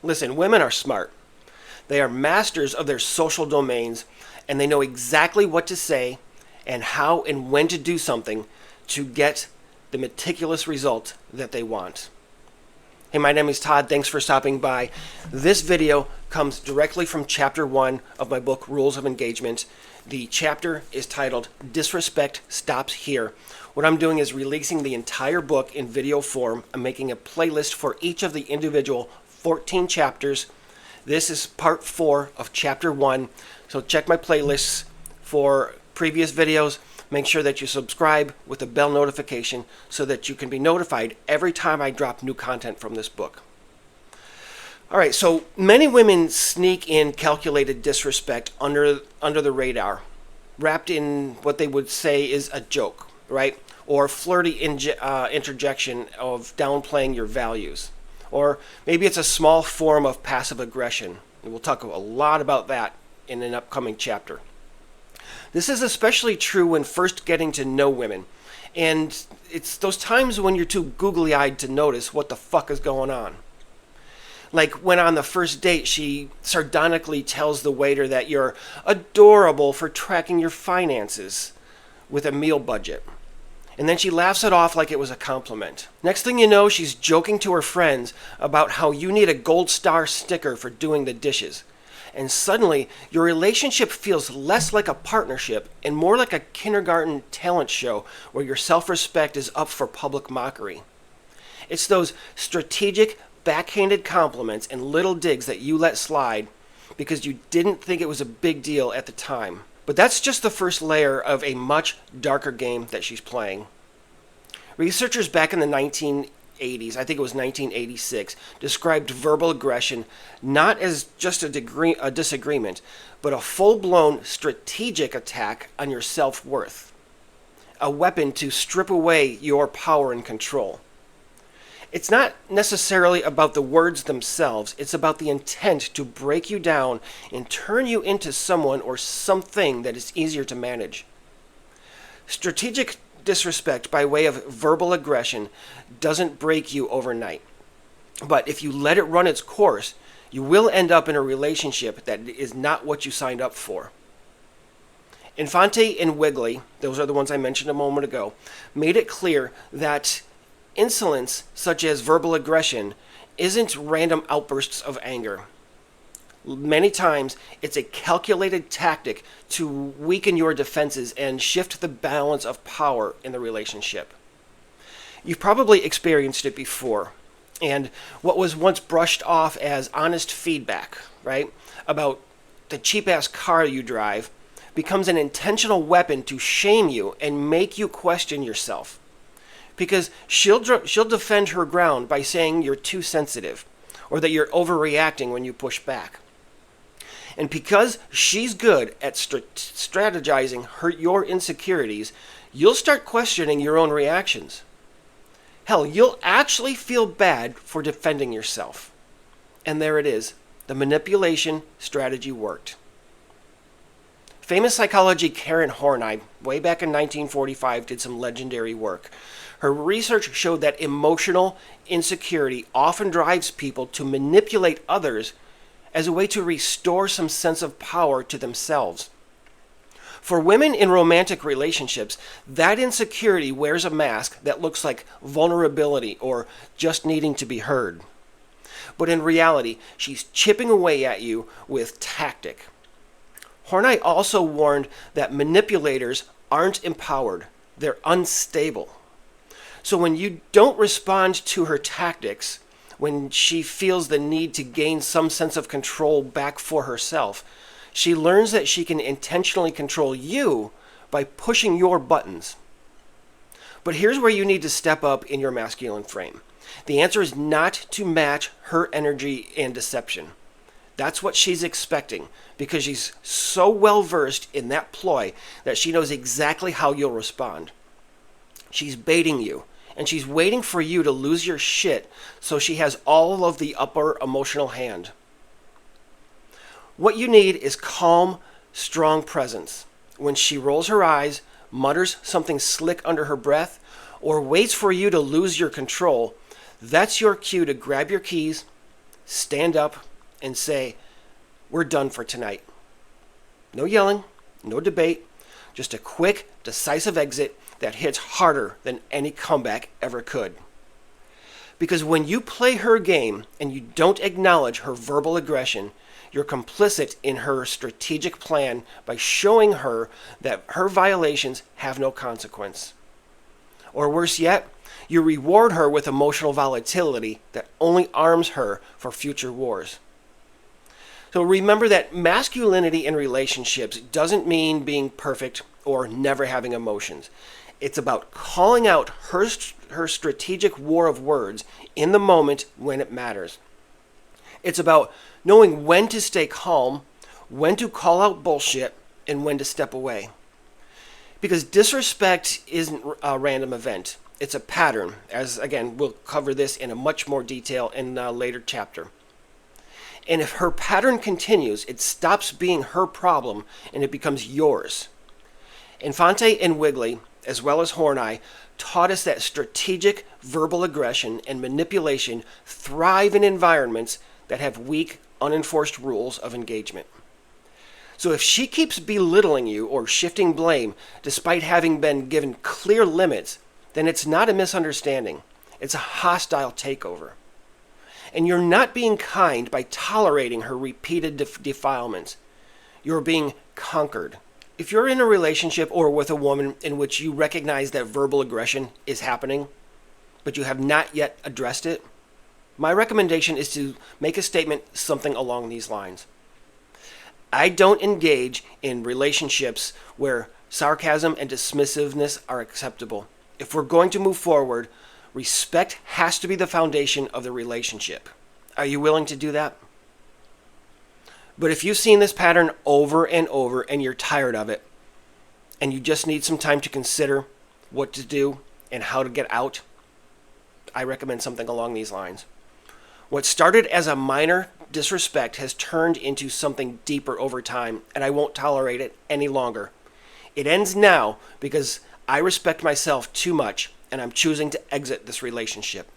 Listen, women are smart. They are masters of their social domains, and they know exactly what to say and how and when to do something to get the meticulous result that they want. Hey, my name is Todd. Thanks for stopping by. This video comes directly from Chapter 1 of my book, Rules of Engagement. The chapter is titled, Disrespect Stops Here. What I'm doing is releasing the entire book in video form. I'm making a playlist for each of the individual 14 chapters. This is part 4 of Chapter 1. So check my playlists for previous videos. Make sure that you subscribe with a bell notification so that you can be notified every time I drop new content from this book. All right, so many women sneak in calculated disrespect under the radar, wrapped in what they would say is a joke, right? Or flirty interjection of downplaying your values. Or maybe it's a small form of passive aggression. And we'll talk a lot about that in an upcoming chapter. This is especially true when first getting to know women. And it's those times when you're too googly-eyed to notice what the fuck is going on. Like when on the first date, she sardonically tells the waiter that you're adorable for tracking your finances with a meal budget. And then she laughs it off like it was a compliment. Next thing you know, she's joking to her friends about how you need a gold star sticker for doing the dishes. And suddenly, your relationship feels less like a partnership and more like a kindergarten talent show where your self-respect is up for public mockery. It's those strategic, backhanded compliments and little digs that you let slide because you didn't think it was a big deal at the time. But that's just the first layer of a much darker game that she's playing. Researchers back in the 1980s, I think it was 1986, described verbal aggression not as just a disagreement, but a full-blown strategic attack on your self-worth. A weapon to strip away your power and control. It's not necessarily about the words themselves, it's about the intent to break you down and turn you into someone or something that is easier to manage. Strategic disrespect by way of verbal aggression doesn't break you overnight. But if you let it run its course, you will end up in a relationship that is not what you signed up for. Infante and Wigley, those are the ones I mentioned a moment ago, made it clear that insolence, such as verbal aggression, isn't random outbursts of anger. Many times, it's a calculated tactic to weaken your defenses and shift the balance of power in the relationship. You've probably experienced it before, and what was once brushed off as honest feedback, right, about the cheap-ass car you drive, becomes an intentional weapon to shame you and make you question yourself. Because she'll defend her ground by saying you're too sensitive or that you're overreacting when you push back. And because she's good at strategizing your insecurities, you'll start questioning your own reactions. Hell, you'll actually feel bad for defending yourself. And there it is. The manipulation strategy worked. Famous psychologist Karen Horney, way back in 1945, did some legendary work. Her research showed that emotional insecurity often drives people to manipulate others as a way to restore some sense of power to themselves. For women in romantic relationships, that insecurity wears a mask that looks like vulnerability or just needing to be heard. But in reality, she's chipping away at you with tactic. Horney also warned that manipulators aren't empowered, they're unstable. So when you don't respond to her tactics, when she feels the need to gain some sense of control back for herself, she learns that she can intentionally control you by pushing your buttons. But here's where you need to step up in your masculine frame. The answer is not to match her energy and deception. That's what she's expecting because she's so well versed in that ploy that she knows exactly how you'll respond. She's baiting you, and she's waiting for you to lose your shit so she has all of the upper emotional hand. What you need is calm, strong presence. When she rolls her eyes, mutters something slick under her breath, or waits for you to lose your control, that's your cue to grab your keys, stand up and say, we're done for tonight. No yelling, no debate, just a quick, decisive exit that hits harder than any comeback ever could. Because when you play her game and you don't acknowledge her verbal aggression, you're complicit in her strategic plan by showing her that her violations have no consequence. Or worse yet, you reward her with emotional volatility that only arms her for future wars. So remember that masculinity in relationships doesn't mean being perfect or never having emotions. It's about calling out her strategic war of words in the moment when it matters. It's about knowing when to stay calm, when to call out bullshit, and when to step away. Because disrespect isn't a random event. It's a pattern, as again, we'll cover this in a much more detail in a later chapter. And if her pattern continues, it stops being her problem and it becomes yours. Infante and Wigley, as well as Horney, taught us that strategic verbal aggression and manipulation thrive in environments that have weak, unenforced rules of engagement. So if she keeps belittling you or shifting blame despite having been given clear limits, then it's not a misunderstanding. It's a hostile takeover. And you're not being kind by tolerating her repeated defilements. You're being conquered. If you're in a relationship or with a woman in which you recognize that verbal aggression is happening, but you have not yet addressed it, my recommendation is to make a statement something along these lines. I don't engage in relationships where sarcasm and dismissiveness are acceptable. If we're going to move forward, respect has to be the foundation of the relationship. Are you willing to do that? But if you've seen this pattern over and over and you're tired of it, and you just need some time to consider what to do and how to get out, I recommend something along these lines. What started as a minor disrespect has turned into something deeper over time, and I won't tolerate it any longer. It ends now because I respect myself too much, and I'm choosing to exit this relationship.